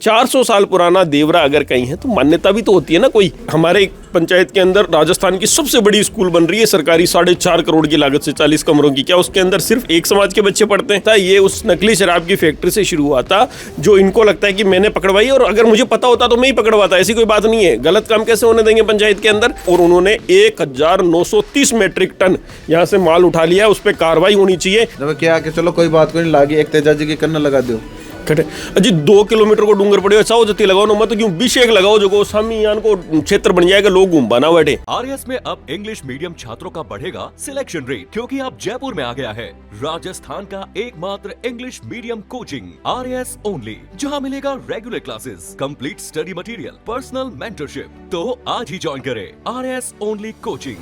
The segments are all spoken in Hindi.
400 साल पुराना देवरा अगर कहीं है तो मान्यता भी तो होती है ना कोई। हमारे पंचायत के अंदर राजस्थान की सबसे बड़ी स्कूल बन रही है सरकारी, 4.5 करोड़ की लागत से, 40 कमरों की। क्या उसके अंदर सिर्फ एक समाज के बच्चे पढ़ते हैं? ये उस नकली शराब की फैक्ट्री से शुरू हुआ था, जो इनको लगता है कि मैंने पकड़वाई, और अगर मुझे पता होता तो मैं ही पकड़वाता। ऐसी कोई बात नहीं है। गलत काम कैसे होने देंगे पंचायत के अंदर? और उन्होंने 1930 मेट्रिक टन यहाँ से माल उठा लिया, उस पर कार्रवाई होनी चाहिए। जब क्या कि चलो कोई बात नहीं, लागी एक तेजाजी की कन्ना लगा दो अजी 2 किलोमीटर को डूंगर पड़े, चाहो जती लगाओ ना मत क्यों, विषेक लगाओ जो सामी यान को क्षेत्र बन जाएगा, लोग घूमबा ना बैठे। आरएस में अब इंग्लिश मीडियम छात्रों का बढ़ेगा सिलेक्शन रेट, क्योंकि अब जयपुर में आ गया है राजस्थान का एकमात्र English medium coaching RS only, जहां मिलेगा regular classes, complete study material, personal mentorship. तो आज ही ज्वाइन करें आरएस ओनली कोचिंग।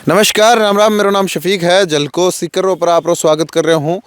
नमस्कार, राम राम। मेरा नाम शफीक है। जलको सीकर पर आप स्वागत कर रहे हूँ।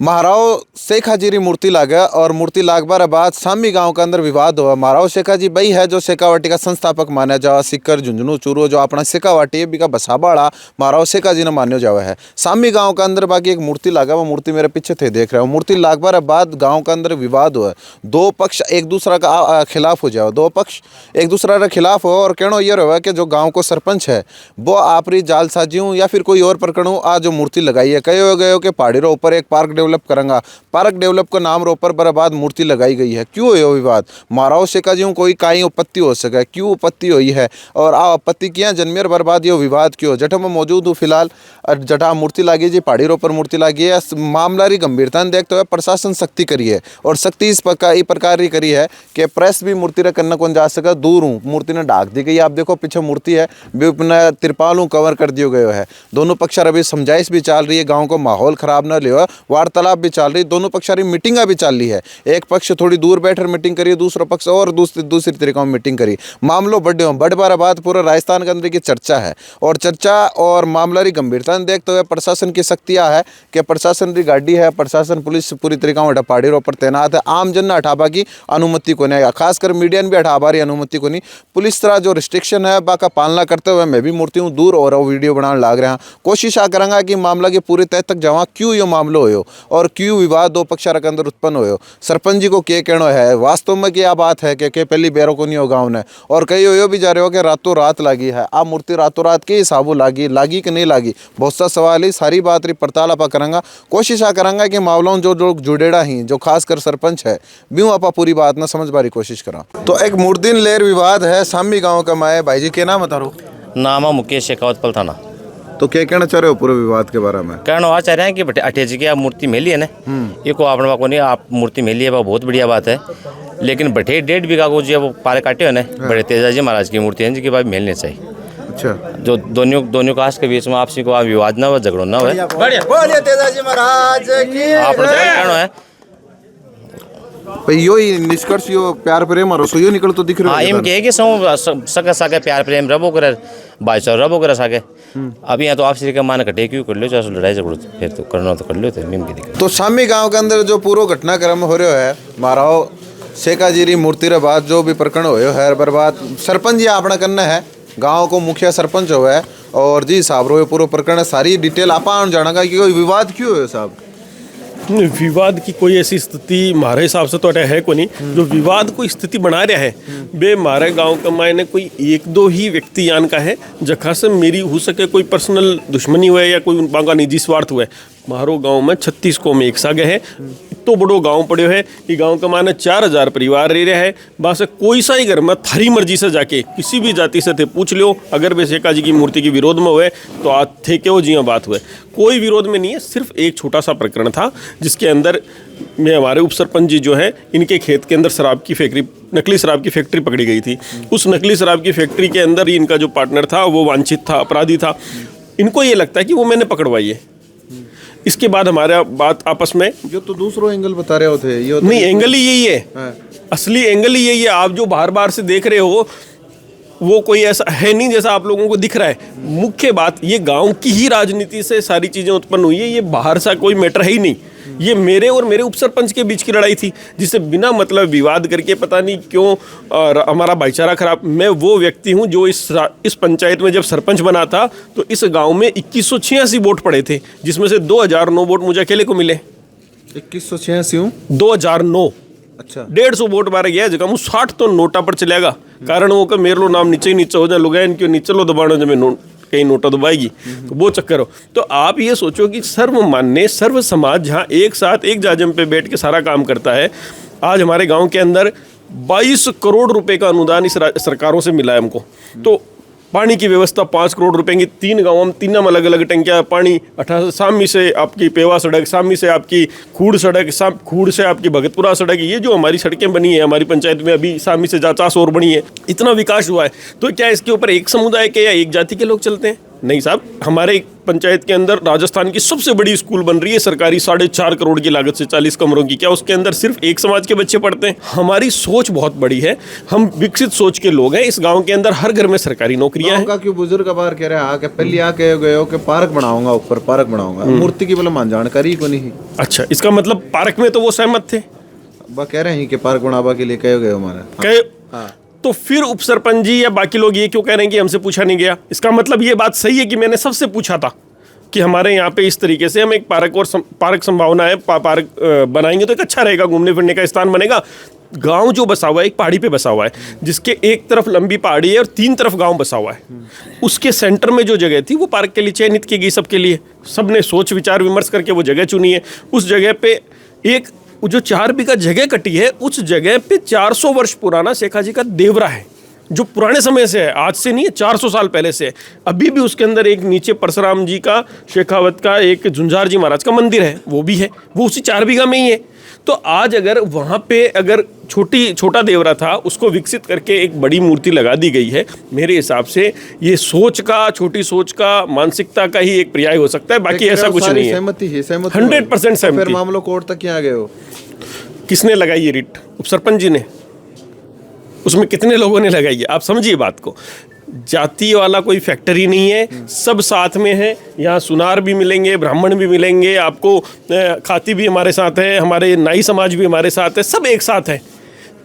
महाराव शेख हाजीरी मूर्ति लागा और मूर्ति लागबार बाद सामी गांव के अंदर विवाद हुआ। महाराव शेख हाजी बई है जो शेखावाटी का संस्थापक माना जावा। सिक्कर झुंझुनू चूरो जो अपना शेखावाटी है बिका बसाबाड़ा महाराव शेख हाजी ने मान्यो जावा है। सामी गांव के अंदर बाकी एक मूर्ति लागा, वो मूर्ति मेरे पीछे थे देख रहे हो। मूर्ति लागबार बाद गाँव के अंदर विवाद हुआ, दो पक्ष एक दूसरा का खिलाफ हो जाओ, दो पक्ष एक दूसरा के खिलाफ हो। और कहना ये रहा कि जो गाँव को सरपंच है वो आपरी जालसाजी हूँ या फिर कोई और प्रकरण हूँ, आज जो मूर्ति लगाई है कहे हो गए हो कि पहाड़ी रो ऊपर एक पार्क डेवलप करेंगे, पार्क डेवलप का नाम रो पर बर्बाद मूर्ति लगाई गई है। क्यों है विवाद? महाराव शेखा जी कोई काई आपत्ति हो सके, क्यों आपत्ति हुई है और आ आपत्ति किया जन्मेर बर्बाद ये विवाद क्यों? जटा में मौजूद हूँ फिलहाल, जटा मूर्ति लागी जी पहाड़ी रो पर मूर्ति लागी है। मामला री गंभीरता देखते हुए प्रशासन सख्ती करी है, और सख्ती इस प्रकार की करी है कि प्रेस भी मूर्ति रे कन्ना कौन जा सका, दूर हूँ मूर्ति ने ढाक दी गई। आप देखो पीछे मूर्ति है अपना तिरपाल कवर कर दिया गया है। दोनों पक्ष अभी समझाइश भी चल रही है, गाँव को माहौल खराब न ले, वार्तालाप भी चल रही, दोनों पक्ष मीटिंगा भी चल रही है। एक पक्ष थोड़ी दूर बैठकर मीटिंग करी, दूसरा पक्ष और दूसरी तरीकों में मीटिंग करी। मामलों बड़ बार बाद पूरे राजस्थान के अंदर की चर्चा है, और चर्चा और मामला की गंभीरता देखते हुए प्रशासन की सख्तियां है कि प्रशासन की गाड़ी है, प्रशासन पुलिस पूरी तरीका में पहाड़ी रोड पर तैनात है। आम जन ने हटाबा की अनुमति को नहीं, खासकर मीडिया ने भी हटाबा रही अनुमति को नहीं। पुलिस तरह जो रिस्ट्रिक्शन है बाका पालना करते हुए मैं भी मूर्ति हूँ दूर और वीडियो बनाने लग रहा हूँ। कोशिश आ करूँगा कि मामला की पूरी तय तक जावा, क्यों ये मामला हो और क्यों विवाद दो पक्षों के अंदर उत्पन्न हो। सरपंच जी को क्या कहना है वास्तव में क्या बात है कि पहली बेरों को नहीं हो गाँव ने, और कई हो भी जा रहे हो कि रातों रात लागी है। आप मूर्ति रातों रात के हिसाबों लागी कि नहीं लागी, बहुत सा सवाल है। सारी बात री पड़ताल करूँगा, कोशिश करूँगा कि मामलों जो लोग जुड़ेड़ा ही जो खासकर सरपंच है भी आप पूरी बात ना समझ बारी कोशिश करा। तो एक मूर्ति लेर विवाद है सामी गाँव का। माए भाई जी के नाम बता रो? नाम है मुकेश शेखावत पलथाना। तो क्या कहना चाह रहे हो पूरे विवाद के बारे में? कहना वहाँ चाह रहे हैं कि बटे अठेजी की आप मूर्ति मिली है ना, ये को आपने को नहीं आप मूर्ति मिली है, वो बहुत बढ़िया बात है। लेकिन बटे 1.5 बीघा को जो वो पारे काटे हो ना, बड़े तेजाजी महाराज की मूर्ति है जिनकी बात मिलनी चाहिए। अच्छा, जो दोनों कास्ट के बीच में आपसी को विवाद ना हो, झगड़ो ना हो। बोलिए तेजाजी महाराज की। आपने कहना है यो ही निष्कर्ष यो प्यार प्रेम और यो निकल तो दिख रहा है। हाँ, इम कहे कि सके प्यार प्रेम रबो करे, भाईचारा रबो करे सके। अब यहाँ तो आपसी के मान कटे क्यों कर लो, चाहे लड़ाई झगड़ो फिर तो करना तो कर लो। तो सामी गांव के अंदर जो पूरा घटनाक्रम हो रहा है, महाराव शेखा जी मूर्ति रे बाद जो भी प्रकरण हो है बर्बाद, सरपंच जी अपना करना है, गाँव को मुखिया सरपंच हो है और जी साहब रो पूरा प्रकरण सारी डिटेल आप जाना कि कोई विवाद क्यों है साहब? विवाद की कोई ऐसी स्थिति हमारे हिसाब से तो है को नहीं जो विवाद को स्थिति बना रहा है। बे हमारे गांव का मायने कोई 1-2 ही व्यक्ति यान का है जहाँ से मेरी हो सके कोई पर्सनल दुश्मनी हुए या कोई उनका निजी स्वार्थ हुए। मारो गांव में 36 कौम एक सागे है, इतो बड़ो गांव पड़ो है। ये गांव का माने 4000 परिवार रह रहा है। बस कोई सा ही घर में थारी मर्जी से जाके किसी भी जाति से थे पूछ लो, अगर वे शेखा जी की मूर्ति के विरोध में हुए तो आज थे कि वो जी बात हुए, कोई विरोध में नहीं है। सिर्फ एक छोटा सा प्रकरण था जिसके अंदर में हमारे उप सरपंच जी जो है इनके खेत के अंदर शराब की फैक्ट्री, नकली शराब की फैक्ट्री पकड़ी गई थी। उस नकली शराब की फैक्ट्री के अंदर ही इनका जो पार्टनर था वो वांछित था, अपराधी था। इनको ये लगता है कि वो मैंने पकड़वाई है। इसके बाद हमारा बात आपस में जो तो दूसरा एंगल बता रहे होते ये नहीं, एंगल ही यही है, असली एंगल ही यही है। आप जो बार से देख रहे हो वो कोई ऐसा है नहीं जैसा आप लोगों को दिख रहा है। मुख्य बात ये गांव की ही राजनीति से सारी चीजें उत्पन्न हुई है, ये बाहर सा कोई मैटर है ही नहीं। ये मेरे और मेरे उपसरपंच के बीच की लड़ाई थी जिससे बिना मतलब विवाद करके पता नहीं क्यों हमारा भाईचारा खराब। मैं वो व्यक्ति हूं जो इस पंचायत में जब सरपंच बना था तो इस गांव में 2186 वोट पड़े थे, जिसमें से 2009 वोट मुझे अकेले को मिले। 2186 2009 अच्छा 150 वोट मारे गया जगह मुँह 60 तो नोटा पर चलेगा कारण वो का मेरे लो नाम नीचे ही नीचे हो जाए लोग इनके नीचे लो दबाना जब नोट कहीं नोटा दबाएगी तो वो चक्कर हो। तो आप ये सोचो कि सर्वमान्य सर्व समाज जहाँ एक साथ एक जाजम पे बैठ के सारा काम करता है। आज हमारे गांव के अंदर 22 करोड़ रुपए का अनुदान इस सरकारों से मिला है हमको। तो पानी की व्यवस्था 5 करोड़ रुपए की 3 गाँव में 3 अलग अलग टंकियाँ पानी 18 सामी से आपकी पेवा सड़क, सामी से आपकी खूड़ सड़क, खूड़ से आपकी भगतपुरा सड़क, ये जो हमारी सड़कें बनी है हमारी पंचायत में अभी सामी से 50 और बनी है, इतना विकास हुआ है। तो क्या इसके ऊपर एक समुदाय के या एक जाति के लोग चलते हैं? नहीं साहब, हमारे पंचायत के अंदर राजस्थान की सबसे बड़ी स्कूल बन रही है सरकारी 4.5 करोड़ की लागत से 40 कमरों की। क्या उसके अंदर सिर्फ एक समाज के बच्चे पढ़ते हैं? हमारी सोच बहुत बड़ी है, हम विकसित सोच के लोग हैं। इस गांव के अंदर हर घर में सरकारी नौकरियां हैं। क्यों बुजुर्ग बार कह रहे हैं आके पहले आके गए हो कि पार्क बनाऊंगा, ऊपर पार्क बनाऊंगा, मूर्ति की बोले मान जानकारी को नहीं। अच्छा, इसका मतलब पार्क में तो वो सहमत थे, वह कह रहे हैं कि पार्क बनावा के लिए कहे गए हमारा कहे तो फिर उप सरपंच जी या बाकी लोग ये क्यों कह रहे हैं कि हमसे पूछा नहीं गया? इसका मतलब ये बात सही है कि मैंने सबसे पूछा था कि हमारे यहाँ पे इस तरीके से हम एक पार्क और पार्क संभावना है, पार्क बनाएंगे तो एक अच्छा रहेगा, घूमने फिरने का स्थान बनेगा। गांव जो बसा हुआ है एक पहाड़ी पे बसा हुआ है जिसके एक तरफ लंबी पहाड़ी है और 3 तरफ गांव बसा हुआ है। उसके सेंटर में जो जगह थी वो पार्क के लिए चयनित की गई सबके लिए। सबने सोच विचार विमर्श करके वो जगह चुनी है। उस जगह पे एक जो 4 बीघा जगह कटी है, उस जगह पे 400 वर्ष पुराना शेखा जी का देवरा है जो पुराने समय से है, आज से नहीं है, 400 साल पहले से है। अभी भी उसके अंदर एक नीचे परशुराम जी का, शेखावत का, एक झुंझार जी महाराज का मंदिर है, वो भी है, वो उसी 4 बीघा में ही है। तो आज अगर वहाँ पे अगर छोटा देवरा था उसको विकसित करके एक बड़ी मूर्ति लगा दी गई है, मेरे हिसाब से ये सोच का, छोटी सोच का, मानसिकता का ही एक पर्याय हो सकता है, बाकी ऐसा कुछ नहीं है। सहमति है, 100% सहमति। फिर मामलों कोर्ट तक क्यों आ गए हो? किसने लगाई ये रिट? उप सरपंच जी ने। उसमें कितने लोगों ने लगाई है? आप समझिए बात को। जाति वाला कोई फैक्टरी नहीं है, सब साथ में है। यहाँ सुनार भी मिलेंगे, ब्राह्मण भी मिलेंगे, आपको खाती भी हमारे साथ है, हमारे नाई समाज भी हमारे साथ है, सब एक साथ है।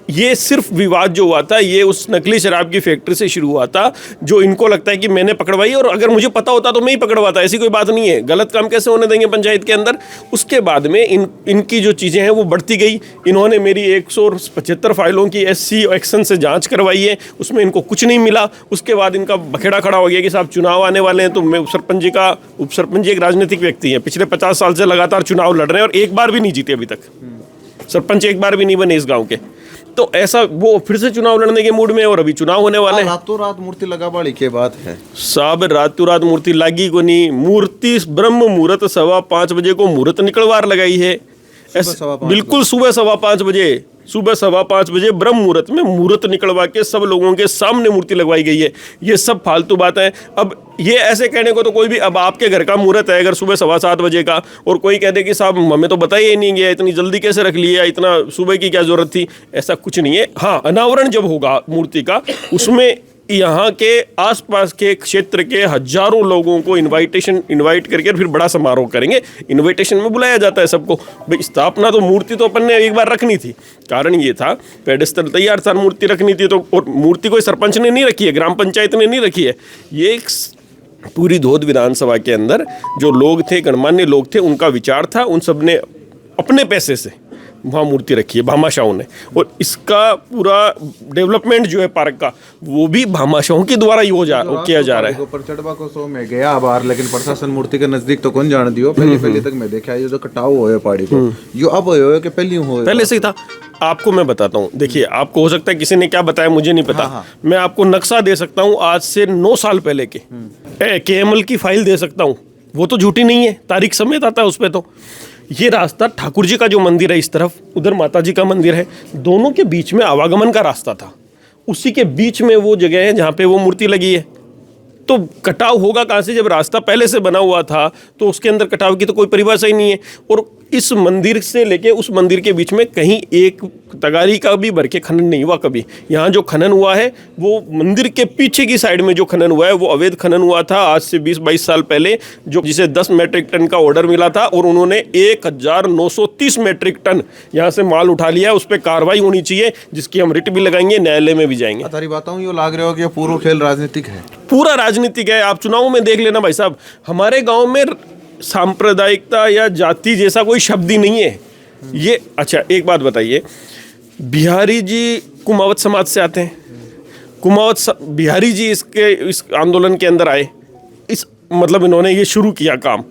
ये सिर्फ विवाद जो हुआ था ये उस नकली शराब की फैक्ट्री से शुरू हुआ था जो इनको लगता है कि मैंने पकड़वाई, और अगर मुझे पता होता तो मैं ही पकड़वाता, ऐसी कोई बात नहीं है। गलत काम कैसे होने देंगे पंचायत के अंदर? उसके बाद में इनकी जो चीज़ें हैं वो बढ़ती गई। इन्होंने मेरी 175 फाइलों की SC एक्शन से जांच करवाई है, उसमें इनको कुछ नहीं मिला। उसके बाद इनका बखेड़ा खड़ा हो गया कि साहब चुनाव आने वाले हैं, तो मैं उप सरपंच जी एक राजनीतिक व्यक्ति हैं, पिछले 50 साल से लगातार चुनाव लड़ रहे हैं और एक बार भी नहीं जीते अभी तक। सरपंच एक बार भी नहीं बने इस गाँव के। तो ऐसा वो फिर से चुनाव लड़ने के मूड में, और अभी चुनाव होने वाले हैं। रातों रात मूर्ति लगा वाली के बात है साहब, रातों रात मूर्ति लागी को नहीं। मूर्ति ब्रह्म मुहूर्त 5:15 बजे को मुहूर्त निकलवार लगाई है। बिल्कुल सुबह 5:15 बजे, सुबह 5:15 बजे ब्रह्म मुहूर्त में मुहूर्त निकलवा के सब लोगों के सामने मूर्ति लगवाई गई है। ये सब फालतू बात है। अब ये ऐसे कहने को तो कोई भी, अब आपके घर का मुहूर्त है अगर सुबह 7:15 बजे का, और कोई कहते कि साहब हमें तो बताया ही नहीं गया, इतनी जल्दी कैसे रख लिया, इतना सुबह की क्या जरूरत थी? ऐसा कुछ नहीं है। हाँ, अनावरण जब होगा मूर्ति का, उसमें यहाँ के आसपास के क्षेत्र के हजारों लोगों को इनवाइट करके फिर बड़ा समारोह करेंगे। इनविटेशन में बुलाया जाता है सबको। भाई स्थापना तो मूर्ति तो अपन ने एक बार रखनी थी, कारण ये था पेडेस्टल तैयार था, मूर्ति रखनी थी। तो और मूर्ति कोई सरपंच ने नहीं रखी है, ग्राम पंचायत ने नहीं रखी है, ये एक पूरी धोद विधानसभा के अंदर जो लोग थे, गणमान्य लोग थे, उनका विचार था। उन सब ने अपने पैसे से वहाँ मूर्ति रखी है भामाशाहों ने, और इसका पूरा डेवलपमेंट जो है पार्क का वो भी भामाशाहों के द्वारा ही किया जा रहा है। ऊपर चढ़वा को सो में गया बाहर, लेकिन प्रशासन मूर्ति के नजदीक तो कौन जान दियो। पहले तक मैं देखा ये जो कटाव हुए पहाड़ी को, यो अब हो के पहले से ही था। आपको मैं बताता हूँ, देखिए, आपको हो सकता है किसी ने क्या बताया मुझे नहीं पता। हाँ। मैं आपको नक्शा दे सकता हूँ आज से 9 साल पहले के KML की फाइल दे सकता हूँ, वो तो झूठी नहीं है, तारीख समेत आता है उस पर। तो ये रास्ता ठाकुर जी का जो मंदिर है इस तरफ, उधर माता जी का मंदिर है, दोनों के बीच में आवागमन का रास्ता था। उसी के बीच में वो जगह है जहाँ पे वो मूर्ति लगी है। तो कटाव होगा कहाँ से? जब रास्ता पहले से बना हुआ था तो उसके अंदर कटाव की तो कोई परिभाषा ही नहीं है। और इस मंदिर से लेके उस मंदिर के बीच में कहीं एक तगारी का भी भर के खनन नहीं हुआ कभी। यहाँ जो खनन हुआ है वो मंदिर के पीछे की साइड में जो खनन हुआ है वो अवैध खनन हुआ था आज से 20-22 साल पहले, जो जिसे 10 मेट्रिक टन का ऑर्डर मिला था और उन्होंने 1930 मेट्रिक टन यहाँ से माल उठा लिया। उस पर कार्रवाई होनी चाहिए, जिसकी हम रिट भी लगाएंगे, न्यायालय में भी जाएंगे। तारी बताऊँ, ये लाग रहा हो कि पूरा खेल राजनीतिक है, पूरा राजनीतिक है। आप चुनावों में देख लेना भाई साहब, हमारे गाँव में सांप्रदायिकता या जाति जैसा कोई शब्द ही नहीं है। ये अच्छा, एक बात बताइए, बिहारी जी कुमावत समाज से आते हैं। बिहारी जी इस आंदोलन के अंदर आए, इस मतलब इन्होंने ये शुरू किया काम।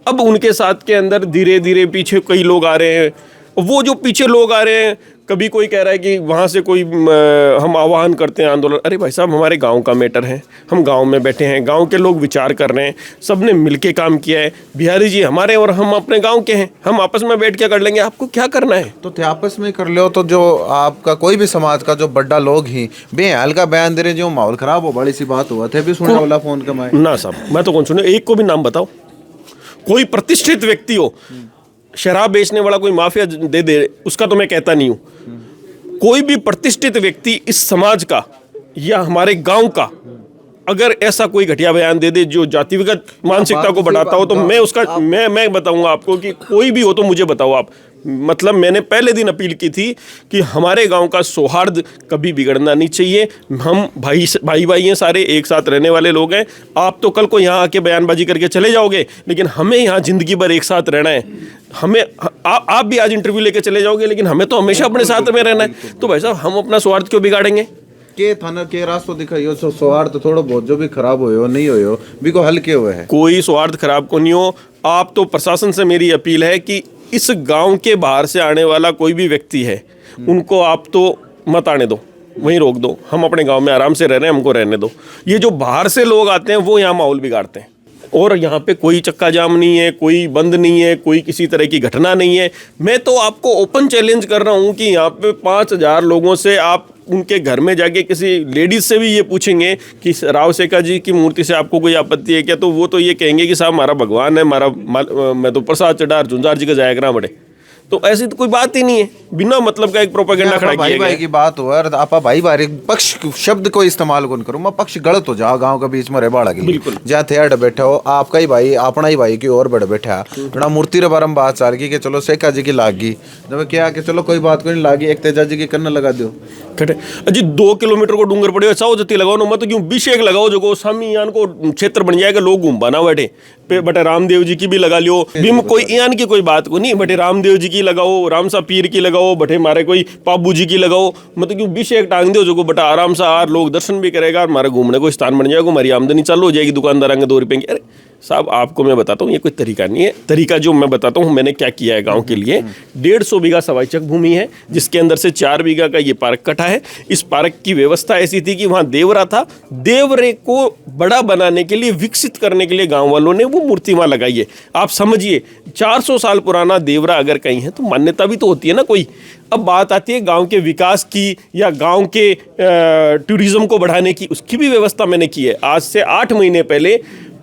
अब उनके साथ के अंदर धीरे धीरे पीछे कई लोग आ रहे हैं। वो जो पीछे लोग आ रहे हैं, कभी कोई कह रहा है कि वहाँ से कोई हम आह्वान करते हैं आंदोलन। अरे भाई साहब, हमारे गांव का मैटर है, हम गांव में बैठे हैं, गांव के लोग विचार कर रहे हैं, सबने मिलके काम किया है। बिहारी जी हमारे और हम अपने गांव के हैं, हम आपस में बैठ के कर लेंगे। आपको क्या करना है तो थे आपस में कर लो। तो जो आपका कोई भी समाज का जो बड़ा लोग ही बेहाल का बयान दे रहे, जो माहौल खराब हो, बड़ी सी बात हुआ थे भी सुनने वाला फोन कमाए ना साहब। मैं तो कौन सुने, एक को भी नाम बताओ, कोई प्रतिष्ठित व्यक्ति हो। शराब बेचने वाला कोई माफिया दे उसका तो मैं कहता नहीं हूं। कोई भी प्रतिष्ठित व्यक्ति इस समाज का या हमारे गांव का अगर ऐसा कोई घटिया बयान दे जो जातिगत मानसिकता को बढ़ाता हो, तो मैं उसका मैं बताऊंगा आपको कि कोई भी हो तो मुझे बताओ आप। मतलब मैंने पहले दिन अपील की थी कि हमारे गांव का सौहार्द कभी बिगड़ना नहीं चाहिए। हम भाई हैं, सारे एक साथ रहने वाले लोग हैं। आप तो कल को यहाँ आके बयानबाजी करके चले जाओगे, लेकिन हमें यहाँ जिंदगी भर एक साथ रहना है। हमें आप भी आज इंटरव्यू लेके चले जाओगे, लेकिन हमें तो हमेशा अपने साथ में रहना है। तो भाई साहब, हम अपना सौहार्द क्यों बिगाड़ेंगे? के थाना के रास्ते दिखाइयो सौहार्द तो थोड़ा बहुत जो भी खराब हुए हो नहीं हुए हो भी को हल किए हुए है। कोई सौहार्द खराब को नहीं हो। आप तो प्रशासन से मेरी अपील है कि इस गांव के बाहर से आने वाला कोई भी व्यक्ति है, उनको आप तो मत आने दो, वहीं रोक दो। हम अपने गांव में आराम से रह रहे हैं, हमको रहने दो। ये जो बाहर से लोग आते हैं वो यहाँ माहौल बिगाड़ते हैं। और यहाँ पे कोई चक्का जाम नहीं है, कोई बंद नहीं है, कोई किसी तरह की घटना नहीं है। मैं तो आपको ओपन चैलेंज कर रहा हूँ कि यहाँ पे 5000 लोगों से आप उनके घर में जाके किसी लेडीज से भी ये पूछेंगे कि राव सेखा जी की मूर्ति से आपको कोई आपत्ति है क्या, तो वो तो ये कहेंगे कि साहब हमारा भगवान है, मैं तो प्रसाद चढ़ा झुंझार जी का जाया करा बड़े। तो ऐसी तो कोई बात ही नहीं है, बिना मतलब का एक प्रोपेगेंडा खड़ा किया गया। भाई की बात हो यार, आप भाई बारी पक्ष शब्द को इस्तेमाल कौन करूँ मैं, पक्ष गलत हो जाओ गांव के बीच में रेबाड़ा के बिल्कुल। जहाँ थे अड़ बैठे हो आपका ही भाई, अपना ही भाई की और बड़ बैठा ना मूर्ति रे बारे में बात चाल की कि चलो सेखा जी की लागी, जब क्या कि चलो कोई बात को नहीं लागी, एक तेजा जी की करने लगा दो खटे अजी 2 किलोमीटर को डूंगर पड़े चाहो जती लगाओ ना, मत क्यों 20 एक लगाओ जो सामी यान को क्षेत्र बन जाएगा, लोग घूमबा ना बैठे पे। बटे रामदेव जी की भी लगा लियो, बिम कोई यान की कोई बात को नहीं, बटे रामदेव जी की लगाओ, रामसा पीर की लगाओ, बटे मारे कोई पाबू जी की लगाओ, मतलब क्यों 20 एक टांग दो जो बटा आराम से आर लोग दर्शन भी करेगा, हमारे घूमने को स्थान बन जाएगा, हमारी आमदनी चालू हो जाएगी, दुकानदार आएंगे 2 रुपए की। अरे साहब, आपको मैं बताता हूँ ये कोई तरीका नहीं है। तरीका जो मैं बताता हूँ मैंने क्या किया है गांव के लिए। 150 बीघा सवाईचक भूमि है, जिसके अंदर से 4 बीघा का ये पार्क कटा है। इस पार्क की व्यवस्था ऐसी थी कि वहाँ देवरा था, देवरे को बड़ा बनाने के लिए, विकसित करने के लिए गांव वालों ने वो मूर्ति वहाँ लगाई है। आप समझिए 400 साल पुराना देवरा अगर कहीं है तो मान्यता भी तो होती है ना कोई। अब बात आती है गांव के विकास की या गांव के टूरिज्म को बढ़ाने की, उसकी भी व्यवस्था मैंने की है। आज से 8 महीने पहले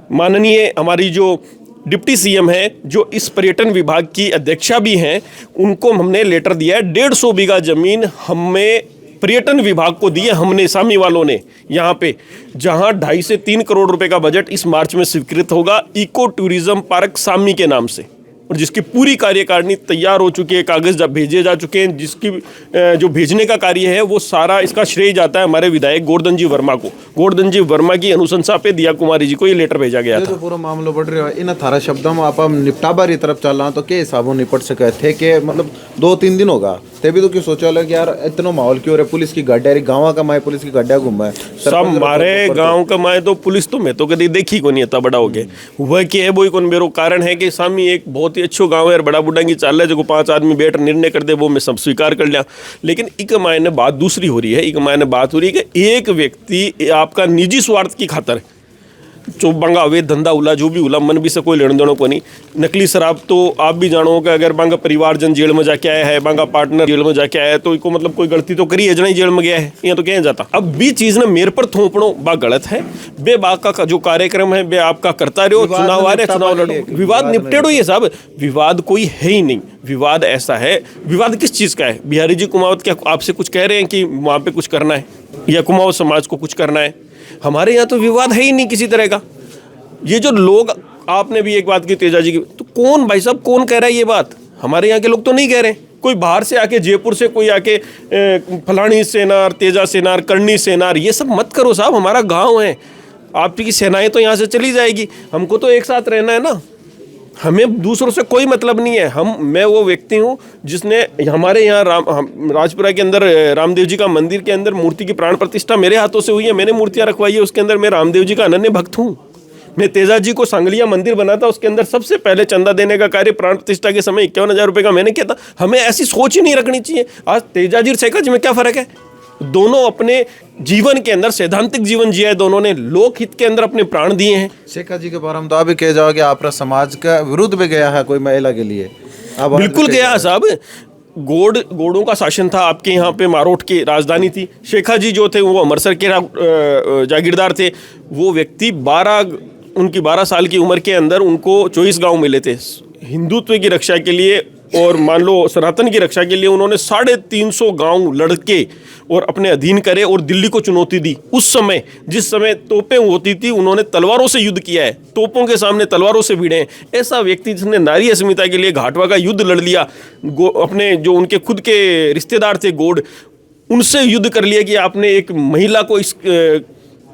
माननीय हमारी जो डिप्टी सीएम है, जो इस पर्यटन विभाग की अध्यक्षा भी हैं, उनको हमने लेटर दिया है। 150 बीघा जमीन हमें पर्यटन विभाग को दी है, हमने सामी वालों ने, यहाँ पे जहाँ 2.5 से 3 करोड़ रुपए का बजट इस मार्च में स्वीकृत होगा इको टूरिज्म पार्क सामी के नाम से, और जिसकी पूरी कार्यकारिणी तैयार हो चुकी है, कागज भेजे जा चुके हैं। जिसकी जो भेजने का कार्य है वो सारा इसका श्रेय जाता है हमारे विधायक गोवर्धन जी वर्मा को। गोवर्धन जी वर्मा की अनुशंसा पे दिया कुमारी जी को ये लेटर भेजा गया था। जो पूरा मामला बढ़ रहा है इन थारा शब्दों में आप निपटाबारी तरफ चल रहा तो के हिसाबों निपट सके थे कि मतलब 2-3 दिन होगा तभी तो क्यों सोचा कि यार इतना माहौल क्यों रहा, पुलिस की गाड़ी गाँव का माए पुलिस की गाड़ियाँ घूमा है सब हमारे गांव का माए तो पुलिस तो मैं तो कभी देखी को नहीं इतना बड़ा हो गया वह कि है वही कौन मेरो कारण है कि सामी एक बहुत ही अच्छो गांव है, बड़ा बुढ़ा की चाल है जो 5 आदमी बैठ निर्णय कर दे, वो मैं सब स्वीकार कर लिया। लेकिन एक मायने बात दूसरी हो रही है, एक मायने बात हो रही है कि एक व्यक्ति आपका निजी स्वार्थ की खातर जो बांगा अवैध धंधा उला जो भी उला मन भी से कोई लेन देनो को नहीं। नकली शराब तो आप भी जानो कि अगर बांगा परिवारजन जेल में जाके आया है, बांगा पार्टनर जेल में जाके आया है तो इनको मतलब कोई गलती तो करी है, जना ही जेल में गया है, यहाँ तो क्या जाता। अब भी चीज ना मेरे पर थोपड़ो बा गलत है। बे बाग का जो कार्यक्रम है बे आपका करता रहो, चुनाव आ रहे चुनाव लड़ो, विवाद निपटेड़ो। ये सब विवाद कोई है ही नहीं। विवाद ऐसा है, विवाद किस चीज का है? बिहारी जी कुमावत क्या आपसे कुछ कह रहे हैं कि वहां पे कुछ करना है या कुमावत समाज को कुछ करना है? हमारे यहाँ तो विवाद है ही नहीं किसी तरह का। ये जो लोग, आपने भी एक बात की तेजा जी की, तो कौन भाई साहब कौन कह रहा है ये बात? हमारे यहाँ के लोग तो नहीं कह रहे। कोई बाहर से आके, जयपुर से कोई आके फलानी सेनार, तेजा सेनार, करनी सेनार, ये सब मत करो साहब। हमारा गांव है, आपकी सेनाएं तो यहाँ से चली जाएगी, हमको तो एक साथ रहना है ना। हमें दूसरों से कोई मतलब नहीं है। मैं वो व्यक्ति हूँ जिसने हमारे यहाँ राजपुरा के अंदर रामदेव जी का मंदिर के अंदर मूर्ति की प्राण प्रतिष्ठा मेरे हाथों से हुई है, मैंने मूर्तियाँ रखवाई है। उसके अंदर मैं रामदेव जी का अनन्य भक्त हूँ। मैं तेजा जी को सांगलिया मंदिर बना था, उसके अंदर सबसे पहले चंदा देने का कार्य प्राण प्रतिष्ठा के समय 51,000 रुपये का मैंने किया था। हमें ऐसी सोच ही नहीं रखनी चाहिए। आज तेजा जी और शेखा जी में क्या फ़र्क है? दोनों अपने जीवन के अंदर सैद्धांतिक जीवन जिया है, दोनों ने लोक हित के अंदर अपने प्राण दिए हैं। शेखा जी के बारे में तो आप भी कह जाओ कि आपका समाज का विरुद्ध भी गया है कोई महिला के लिए? बिल्कुल गया साहब। गोड़ों का शासन था आपके यहाँ पे, मारोट की राजधानी थी। शेखा जी जो थे वो अमरसर के जागीरदार थे। वो व्यक्ति 12 साल की उम्र के अंदर उनको 24 गांव मिले थे। हिंदुत्व की रक्षा के लिए और मान लो सनातन की रक्षा के लिए उन्होंने 350 गांव लड़के और अपने अधीन करे और दिल्ली को चुनौती दी। उस समय जिस समय तोपें होती थी, उन्होंने तलवारों से युद्ध किया है, तोपों के सामने तलवारों से भिड़े हैं। ऐसा व्यक्ति जिसने नारी अस्मिता के लिए घाटवा का युद्ध लड़ लिया, अपने जो उनके खुद के रिश्तेदार थे गोड, उनसे युद्ध कर लिया कि आपने एक महिला को इस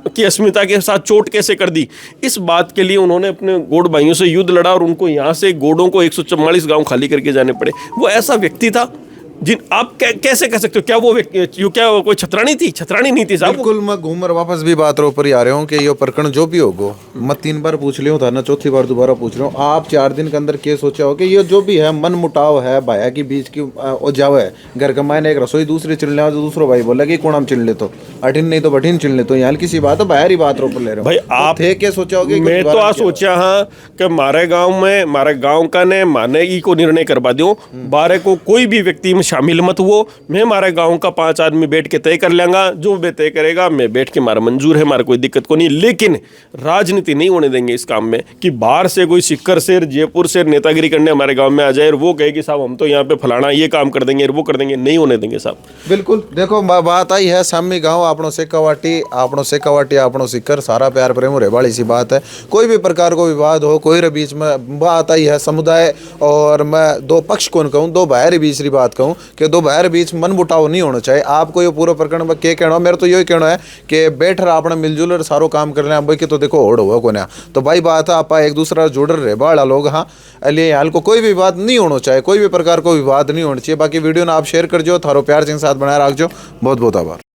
की अस्मिता के साथ चोट कैसे कर दी। इस बात के लिए उन्होंने अपने गोड भाइयों से युद्ध लड़ा और उनको यहाँ से गोडों को 144 गांव खाली करके जाने पड़े। वो ऐसा व्यक्ति था जिन आप कैसे कह सकते हो? क्या वो क्या कोई छतरानी थी? छतरानी नहीं थी साहब। बिल्कुल। मैं घूमर वापस भी बात ऊपर ही आ रहा हूँ कि ये प्रकरण जो भी होगो, मैं 3 बार पूछ लिया था ना, चौथी बार दोबारा पूछ रहा हूँ। आप 4 दिन के अंदर क्या सोचा हो कि ये जो भी है मन मुटाव है भाया की बीच की जाव है, घर का मायने एक रसोई दूसरी चिन ले, दूसरो भाई बोला कि कौन हम चिन ले, तो अठिन नहीं तो बठिन चिन ले, तो यहाँ किसी बात है बाहर ही बात ऊपर ले रहे हो भाई। आप थे क्या सोचा होगे? मैं तो आ सोचा हाँ कि मारे गाँव का ने माने की को निर्णय करवा दो, 12 को कोई भी व्यक्ति में शामिल मत हुआ। मैं हमारे गांव का 5 आदमी बैठ के तय कर लेंगा, जो भी तय करेगा मैं बैठ के, हमारा मंजूर है, हमारा कोई दिक्कत को नहीं। लेकिन राजनीति नहीं होने देंगे इस काम में कि बाहर से कोई सिक्कर से जयपुर से नेतागिरी करने हमारे गांव में आ जाए और वो कहे कि साहब हम तो यहाँ पे फलाना ये काम कर देंगे वो कर देंगे। नहीं होने देंगे साहब। बिल्कुल। देखो बात आई है सामी गाँव आपनो शेखावाटी आपनो सिक्कर, सारा प्यार प्रेम रे वाली सी बात है। कोई भी प्रकार को विवाद हो, कोई रे बीच में बात आई है समुदाय, और मैं 2 पक्ष कौन कहूँ, 2 भाई बीच बात कहूँ कि 2 भाई बीच मन मुटाव नहीं होना चाहिए। आपको ये पूरा प्रकरण में क्या कहना है? मेरा तो यही कहना है कि बैठ रहा अपना मिलजुल सारो काम कर लें भाई कि, तो देखो होड़ हुआ को ना, तो भाई बात है आप एक दूसरा जुड़ रहे बाड़ा लोग। हाँ लिए हाल को कोई भी विवाद नहीं होना चाहिए, कोई भी प्रकार को विवाद नहीं होना चाहिए। बाकी वीडियो ना आप शेयर कर जो, थारो प्यार से साथ बनाए रख जो। बहुत बहुत आभार।